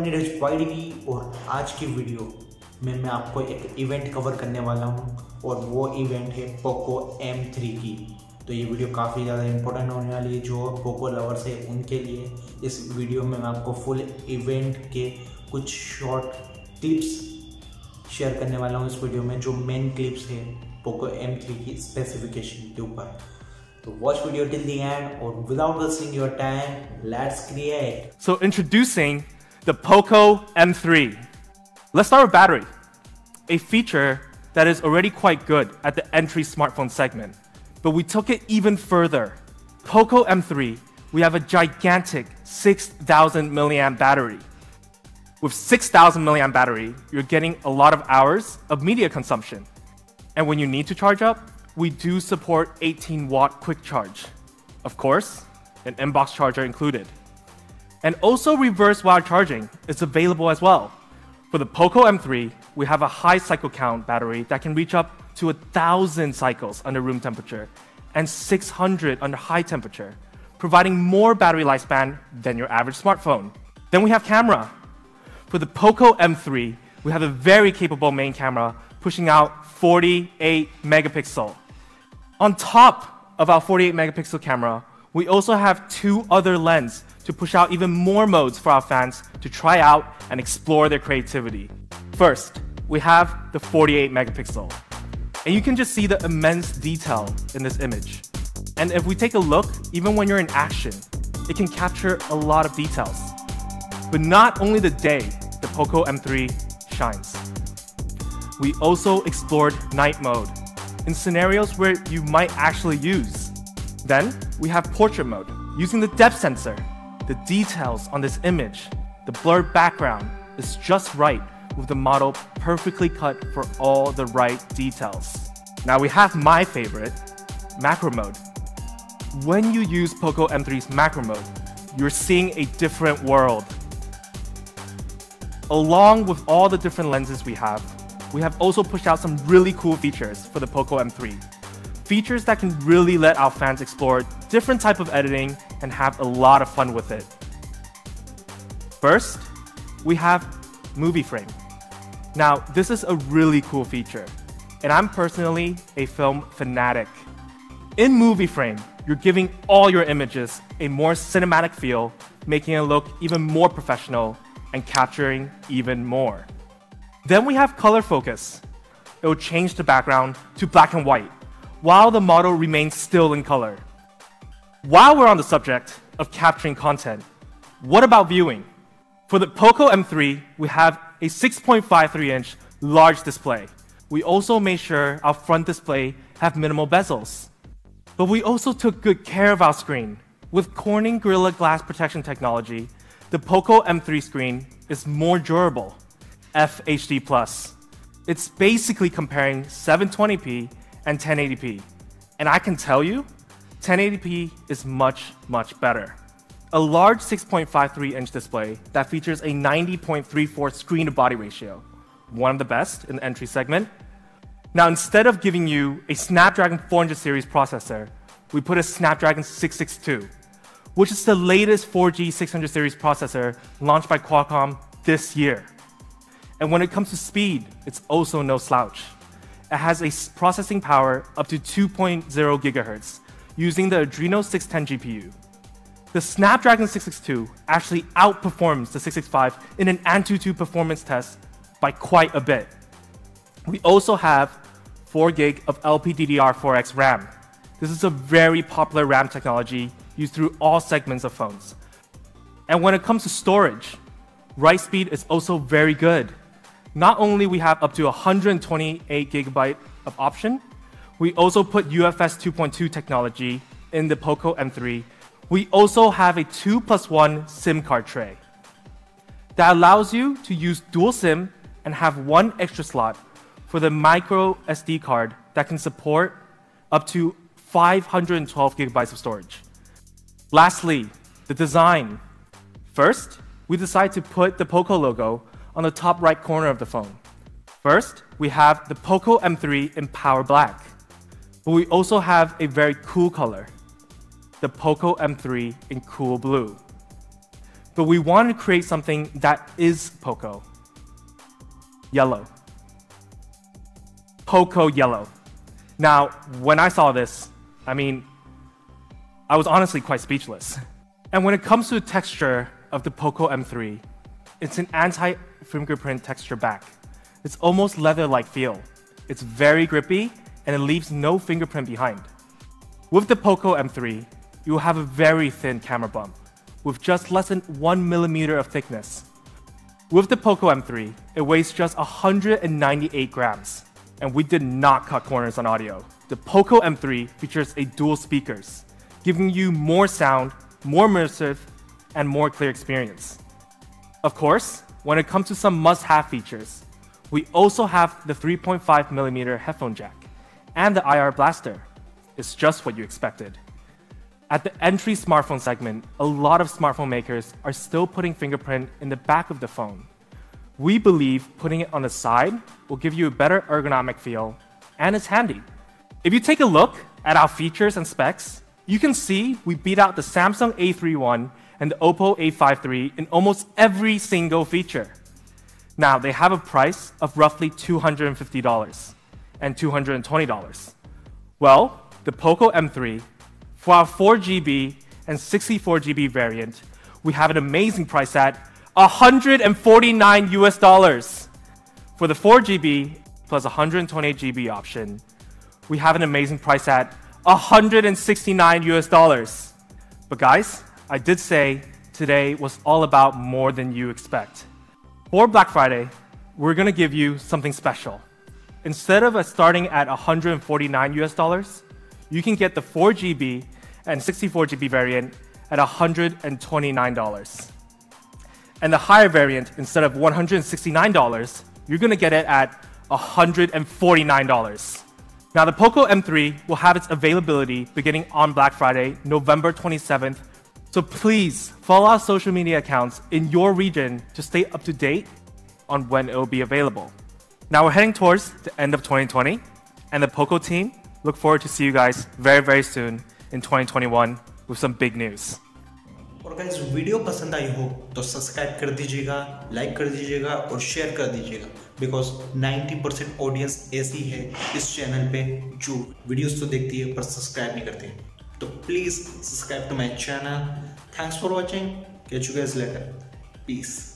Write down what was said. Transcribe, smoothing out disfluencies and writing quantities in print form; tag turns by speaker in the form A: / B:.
A: Neeraj Y.D.V और आज की वीडियो में मैं आपको एक इवेंट कवर करने वाला हूं और वो इवेंट है POCO M3 की। तो ये वीडियो काफ़ी ज़्यादा इंपॉर्टेंट होने वाली है। जो POCO लवर्स है उनके लिए इस वीडियो में मैं आपको फुल इवेंट के कुछ शॉर्ट क्लिप्स शेयर करने वाला हूँ। इस वीडियो में जो मेन क्लिप्स है POCO M3 की स्पेसिफिकेशन के ऊपर। So watch video till the end, or without wasting your time, let's create.
B: So introducing the POCO M3. Let's start with battery, a feature that is already quite good at the entry smartphone segment, but we took it even further. POCO M3, we have a gigantic 6,000 milliamp battery. With 6,000 milliamp battery, you're getting a lot of hours of media consumption. And when you need to charge up, we do support 18-watt quick charge. Of course, an inbox charger included. And also reverse wire charging is available as well. For the POCO M3, we have a high cycle count battery that can reach up to 1,000 cycles under room temperature and 600 under high temperature, providing more battery lifespan than your average smartphone. Then we have camera. For the POCO M3, we have a very capable main camera pushing out 48 megapixel. On top of our 48 megapixel camera, we also have two other lenses to push out even more modes for our fans to try out and explore their creativity. First, we have the 48 megapixel. And you can just see the immense detail in this image. And if we take a look, even when you're in action, it can capture a lot of details. But not only the day the POCO M3 shines. We also explored night mode in scenarios where you might actually use. Then we have portrait mode. Using the depth sensor, the details on this image, the blurred background is just right with the model perfectly cut for all the right details. Now we have my favorite, macro mode. When you use POCO M3's macro mode, you're seeing a different world. Along with all the different lenses we have also pushed out some really cool features for the POCO M3. Features that can really let our fans explore different type of editing and have a lot of fun with it. First, we have Movie Frame. Now, this is a really cool feature, and I'm personally a film fanatic. In Movie Frame, you're giving all your images a more cinematic feel, making it look even more professional and capturing even more. Then we have color focus. It will change the background to black and white, while the model remains still in color. While we're on the subject of capturing content, what about viewing? For the POCO M3, we have a 6.53-inch large display. We also made sure our front display have minimal bezels. But we also took good care of our screen. With Corning Gorilla Glass protection technology, the POCO M3 screen is more durable. FHD+. It's basically comparing 720p and 1080p. And I can tell you, 1080p is much, much better. A large 6.53-inch display that features a 90.34 screen-to-body ratio, one of the best in the entry segment. Now, instead of giving you a Snapdragon 400 series processor, we put a Snapdragon 662, which is the latest 4G 600 series processor launched by Qualcomm this year. And when it comes to speed, it's also no slouch. It has a processing power up to 2.0 gigahertz using the Adreno 610 GPU. The Snapdragon 662 actually outperforms the 665 in an AnTuTu performance test by quite a bit. We also have 4 GB of LPDDR4X RAM. This is a very popular RAM technology used through all segments of phones. And when it comes to storage, write speed is also very good. Not only we have up to 128 GB of option, we also put UFS 2.2 technology in the POCO M3. We also have a 2+1 SIM card tray that allows you to use dual SIM and have one extra slot for the micro SD card that can support up to 512 GB of storage. Lastly, the design. First, we decided to put the POCO logo on the top right corner of the phone. First, we have the POCO M3 in Power Black. But we also have a very cool color, the POCO M3 in Cool Blue. but we wanted to create something that is POCO. Yellow. POCO Yellow. Now, when I saw this, I was honestly quite speechless. And when it comes to the texture of the POCO M3, it's an anti-fingerprint texture back. It's almost leather-like feel. It's very grippy, and it leaves no fingerprint behind. With the POCO M3, you will have a very thin camera bump, with just less than 1 millimeter of thickness. With the POCO M3, it weighs just 198 grams, and we did not cut corners on audio. The POCO M3 features a dual speakers, giving you more sound, more immersive, and more clear experience. Of course, when it comes to some must-have features, we also have the 3.5mm headphone jack and the IR blaster. It's just what you expected. At the entry smartphone segment, a lot of smartphone makers are still putting fingerprint in the back of the phone. We believe putting it on the side will give you a better ergonomic feel, and it's handy. If you take a look at our features and specs, you can see we beat out the Samsung A31 and the Oppo A5 III in almost every single feature. Now, they have a price of roughly $250 and $220. Well, the POCO M3, for our 4GB and 64GB variant, we have an amazing price at $149 US. For the 4GB plus 128GB option, we have an amazing price at $169 US. But guys, I did say today was all about more than you expect. For Black Friday, we're gonna give you something special. Instead of starting at $149 US, you can get the 4GB and 64GB variant at $129. And the higher variant, instead of $169, you're gonna get it at $149. Now, the POCO M3 will have its availability beginning on Black Friday, November 27th. So please follow our social media accounts in your region to stay up to date on when it will be available. Now we're heading towards the end of 2020, and the POCO team look forward to see you guys very, very soon in 2021 with some big news.
A: और guys, video पसंद आई हो तो subscribe कर दीजिएगा, like कर दीजिएगा और share कर दीजिएगा, बिकॉज 90% ऑडियंस ऐसी है इस चैनल पे जो वीडियोस तो देखती है पर सब्सक्राइब नहीं करती। तो please subscribe to my channel. Thanks for watching. Catch you guys later. Piece.